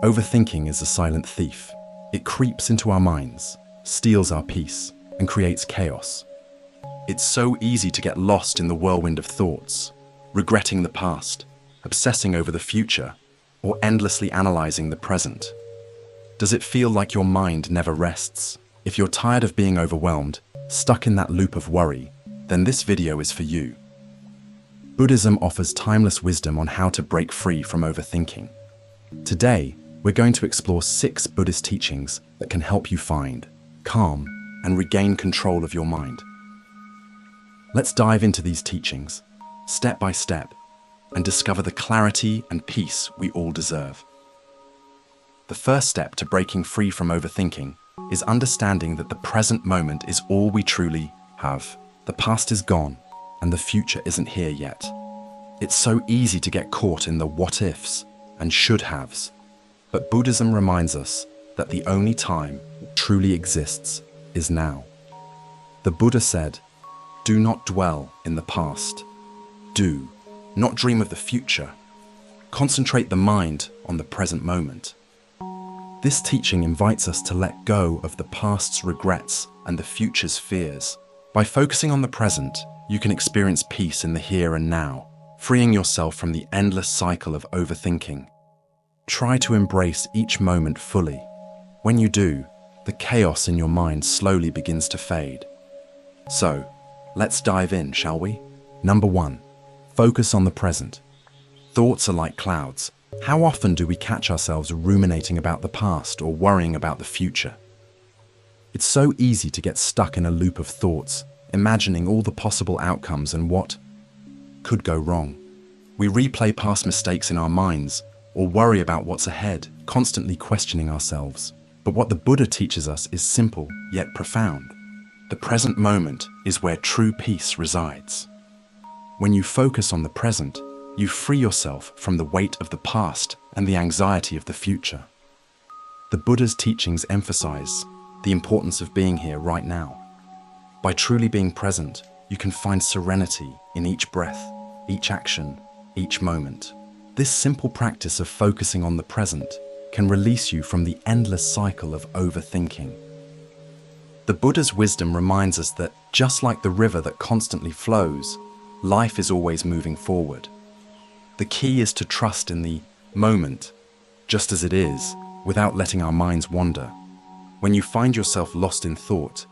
Overthinking is a silent thief. It creeps into our minds, steals our peace, and creates chaos. It's so easy to get lost in the whirlwind of thoughts, regretting the past, obsessing over the future, or endlessly analyzing the present. Does it feel like your mind never rests? If you're tired of being overwhelmed, stuck in that loop of worry, then this video is for you. Buddhism offers timeless wisdom on how to break free from overthinking. Today, we're going to explore 6 Buddhist teachings that can help you find, calm, and regain control of your mind. Let's dive into these teachings, step by step, and discover the clarity and peace we all deserve. The first step to breaking free from overthinking is understanding that the present moment is all we truly have. The past is gone, and the future isn't here yet. It's so easy to get caught in the what-ifs and should-haves. But Buddhism reminds us that the only time that truly exists is now. The Buddha said, "Do not dwell in the past. Do not dream of the future. Concentrate the mind on the present moment." This teaching invites us to let go of the past's regrets and the future's fears. By focusing on the present, you can experience peace in the here and now, freeing yourself from the endless cycle of overthinking. Try to embrace each moment fully. When you do, the chaos in your mind slowly begins to fade. So, let's dive in, shall we? Number 1, focus on the present. Thoughts are like clouds. How often do we catch ourselves ruminating about the past or worrying about the future? It's so easy to get stuck in a loop of thoughts, imagining all the possible outcomes and what could go wrong. We replay past mistakes in our minds or worry about what's ahead, constantly questioning ourselves. But what the Buddha teaches us is simple yet profound. The present moment is where true peace resides. When you focus on the present, you free yourself from the weight of the past and the anxiety of the future. The Buddha's teachings emphasize the importance of being here right now. By truly being present, you can find serenity in each breath, each action, each moment. This simple practice of focusing on the present can release you from the endless cycle of overthinking. The Buddha's wisdom reminds us that just like the river that constantly flows, life is always moving forward. The key is to trust in the moment, just as it is, without letting our minds wander. When you find yourself lost in thought,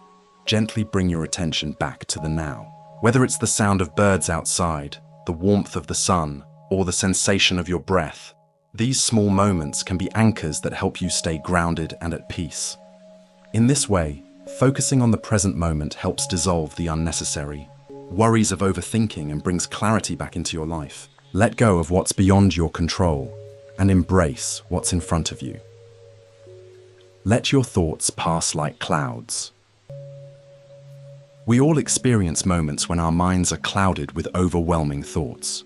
gently bring your attention back to the now. Whether it's the sound of birds outside, the warmth of the sun, or the sensation of your breath, these small moments can be anchors that help you stay grounded and at peace. In this way, focusing on the present moment helps dissolve the unnecessary worries of overthinking and brings clarity back into your life. Let go of what's beyond your control and embrace what's in front of you. Let your thoughts pass like clouds. We all experience moments when our minds are clouded with overwhelming thoughts.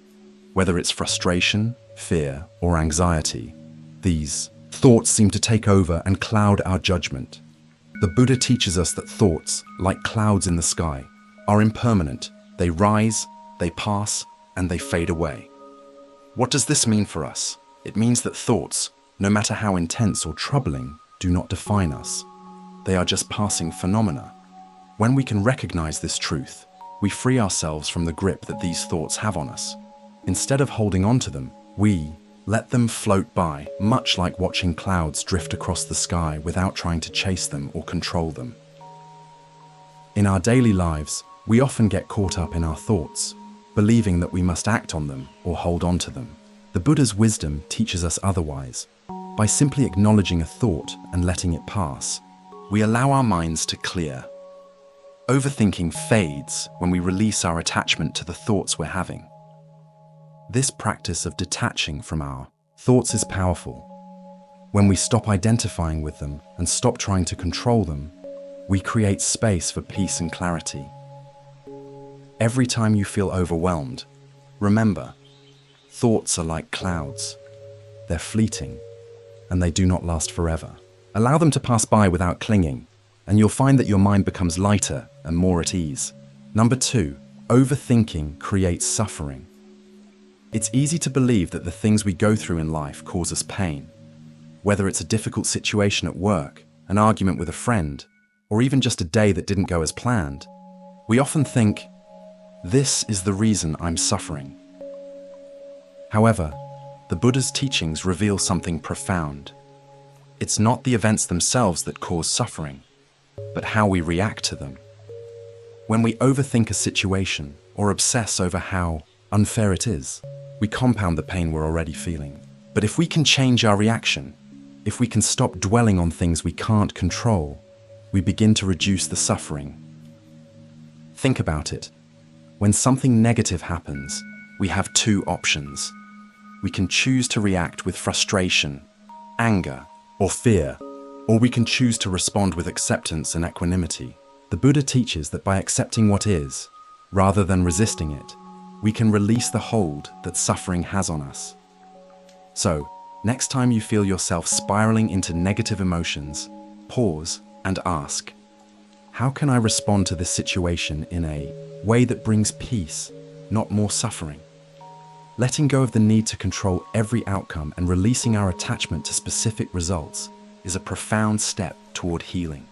Whether it's frustration, fear, or anxiety, these thoughts seem to take over and cloud our judgment. The Buddha teaches us that thoughts, like clouds in the sky, are impermanent. They rise, they pass, and they fade away. What does this mean for us? It means that thoughts, no matter how intense or troubling, do not define us. They are just passing phenomena. When we can recognize this truth, we free ourselves from the grip that these thoughts have on us. Instead of holding on to them, we let them float by, much like watching clouds drift across the sky without trying to chase them or control them. In our daily lives, we often get caught up in our thoughts, believing that we must act on them or hold on to them. The Buddha's wisdom teaches us otherwise. By simply acknowledging a thought and letting it pass, we allow our minds to clear. Overthinking fades when we release our attachment to the thoughts we're having. This practice of detaching from our thoughts is powerful. When we stop identifying with them and stop trying to control them, we create space for peace and clarity. Every time you feel overwhelmed, remember, thoughts are like clouds. They're fleeting, and they do not last forever. Allow them to pass by without clinging, and you'll find that your mind becomes lighter and more at ease. Number 2, overthinking creates suffering. It's easy to believe that the things we go through in life cause us pain. Whether it's a difficult situation at work, an argument with a friend, or even just a day that didn't go as planned, we often think, this is the reason I'm suffering. However, the Buddha's teachings reveal something profound. It's not the events themselves that cause suffering, but how we react to them. When we overthink a situation or obsess over how unfair it is, we compound the pain we're already feeling. But if we can change our reaction, if we can stop dwelling on things we can't control, we begin to reduce the suffering. Think about it. When something negative happens, we have two options. We can choose to react with frustration, anger, or fear, or we can choose to respond with acceptance and equanimity. The Buddha teaches that by accepting what is, rather than resisting it, we can release the hold that suffering has on us. So, next time you feel yourself spiraling into negative emotions, pause and ask, how can I respond to this situation in a way that brings peace, not more suffering? Letting go of the need to control every outcome and releasing our attachment to specific results is a profound step toward healing.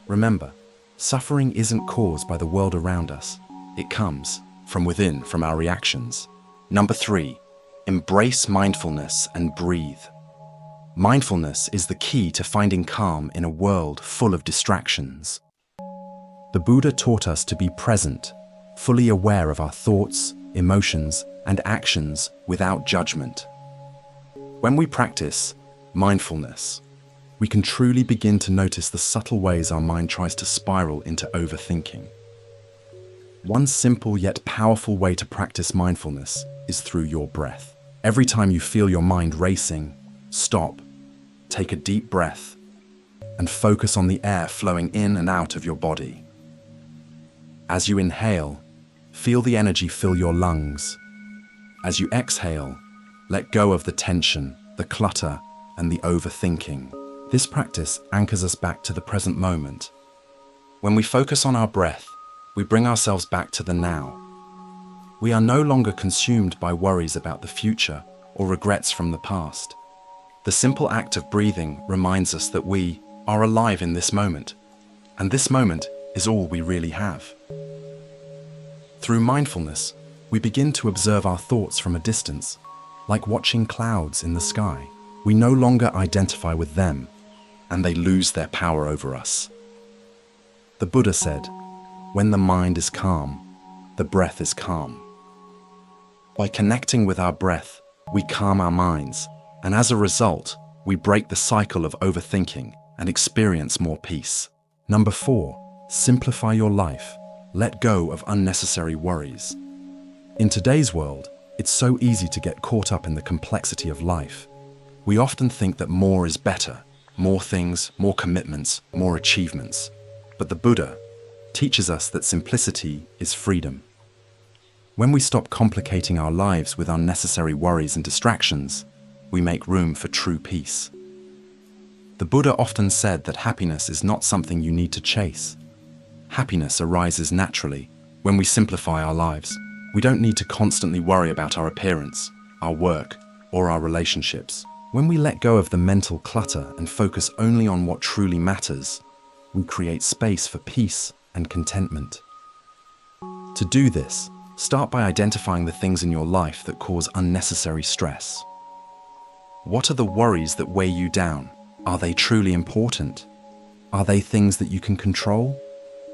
Remember, suffering isn't caused by the world around us. It comes from within, from our reactions. Number 3, embrace mindfulness and breathe. Mindfulness is the key to finding calm in a world full of distractions. The Buddha taught us to be present, fully aware of our thoughts, emotions, and actions without judgment. When we practice mindfulness, we can truly begin to notice the subtle ways our mind tries to spiral into overthinking. One simple yet powerful way to practice mindfulness is through your breath. Every time you feel your mind racing, stop, take a deep breath, and focus on the air flowing in and out of your body. As you inhale, feel the energy fill your lungs. As you exhale, let go of the tension, the clutter, and the overthinking. This practice anchors us back to the present moment. When we focus on our breath, we bring ourselves back to the now. We are no longer consumed by worries about the future or regrets from the past. The simple act of breathing reminds us that we are alive in this moment, and this moment is all we really have. Through mindfulness, we begin to observe our thoughts from a distance, like watching clouds in the sky. We no longer identify with them, and they lose their power over us. The Buddha said, when the mind is calm, the breath is calm. By connecting with our breath, we calm our minds, and as a result, we break the cycle of overthinking and experience more peace. Number 4, simplify your life. Let go of unnecessary worries. In today's world, it's so easy to get caught up in the complexity of life. We often think that more is better, more things, more commitments, more achievements. But the Buddha teaches us that simplicity is freedom. When we stop complicating our lives with unnecessary worries and distractions, we make room for true peace. The Buddha often said that happiness is not something you need to chase. Happiness arises naturally when we simplify our lives. We don't need to constantly worry about our appearance, our work, or our relationships. When we let go of the mental clutter and focus only on what truly matters, we create space for peace and contentment. To do this, start by identifying the things in your life that cause unnecessary stress. What are the worries that weigh you down? Are they truly important? Are they things that you can control?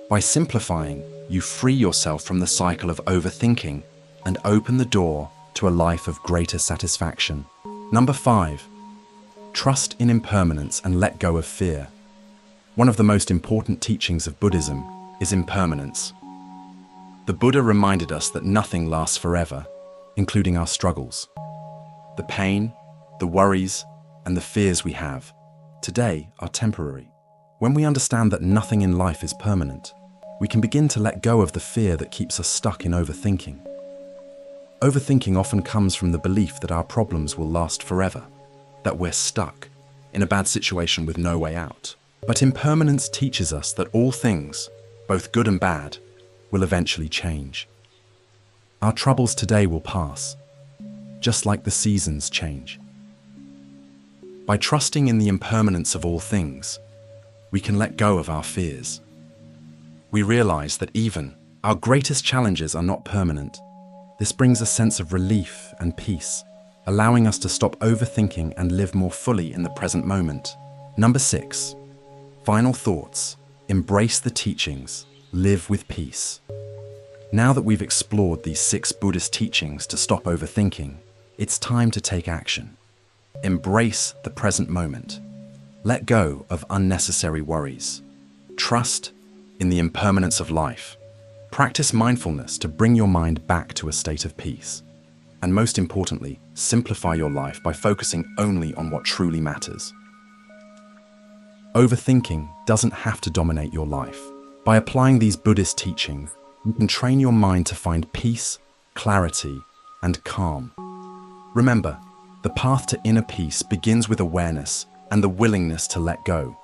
By simplifying, you free yourself from the cycle of overthinking and open the door to a life of greater satisfaction. Number 5, trust in impermanence and let go of fear. One of the most important teachings of Buddhism is impermanence. The Buddha reminded us that nothing lasts forever, including our struggles. The pain, the worries, and the fears we have today are temporary. When we understand that nothing in life is permanent, we can begin to let go of the fear that keeps us stuck in overthinking. Overthinking often comes from the belief that our problems will last forever, that we're stuck in a bad situation with no way out. But impermanence teaches us that all things, both good and bad, will eventually change. Our troubles today will pass, just like the seasons change. By trusting in the impermanence of all things, we can let go of our fears. We realize that even our greatest challenges are not permanent. This brings a sense of relief and peace, allowing us to stop overthinking and live more fully in the present moment. Number 6. Final thoughts. Embrace the teachings. Live with peace. Now that we've explored these 6 Buddhist teachings to stop overthinking, it's time to take action. Embrace the present moment. Let go of unnecessary worries. Trust in the impermanence of life. Practice mindfulness to bring your mind back to a state of peace. And most importantly, simplify your life by focusing only on what truly matters. Overthinking doesn't have to dominate your life. By applying these Buddhist teachings, you can train your mind to find peace, clarity, and calm. Remember, the path to inner peace begins with awareness and the willingness to let go.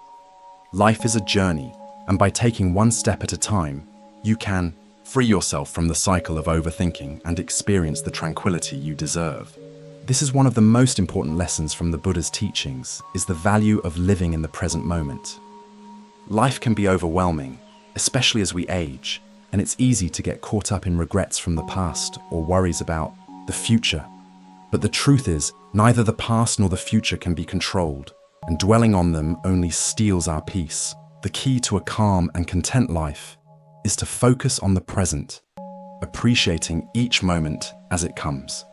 Life is a journey, and by taking one step at a time, you can free yourself from the cycle of overthinking and experience the tranquility you deserve. This is one of the most important lessons from the Buddha's teachings, is the value of living in the present moment. Life can be overwhelming, especially as we age, and it's easy to get caught up in regrets from the past or worries about the future. But the truth is, neither the past nor the future can be controlled, and dwelling on them only steals our peace. The key to a calm and content life is to focus on the present, appreciating each moment as it comes.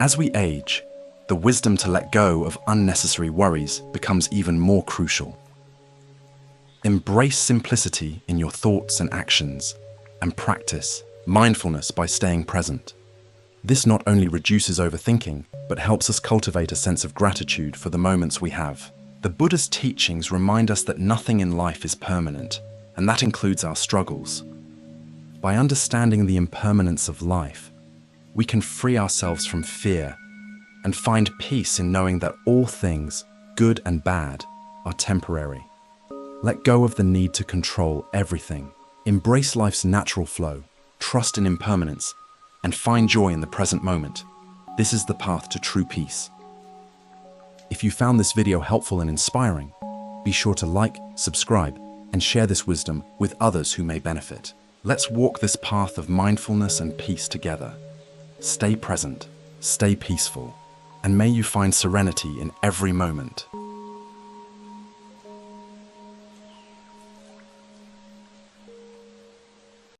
As we age, the wisdom to let go of unnecessary worries becomes even more crucial. Embrace simplicity in your thoughts and actions, and practice mindfulness by staying present. This not only reduces overthinking, but helps us cultivate a sense of gratitude for the moments we have. The Buddha's teachings remind us that nothing in life is permanent, and that includes our struggles. By understanding the impermanence of life, we can free ourselves from fear and find peace in knowing that all things, good and bad, are temporary. Let go of the need to control everything. Embrace life's natural flow, trust in impermanence, and find joy in the present moment. This is the path to true peace. If you found this video helpful and inspiring, be sure to like, subscribe, and share this wisdom with others who may benefit. Let's walk this path of mindfulness and peace together. Stay present, stay peaceful, and may you find serenity in every moment.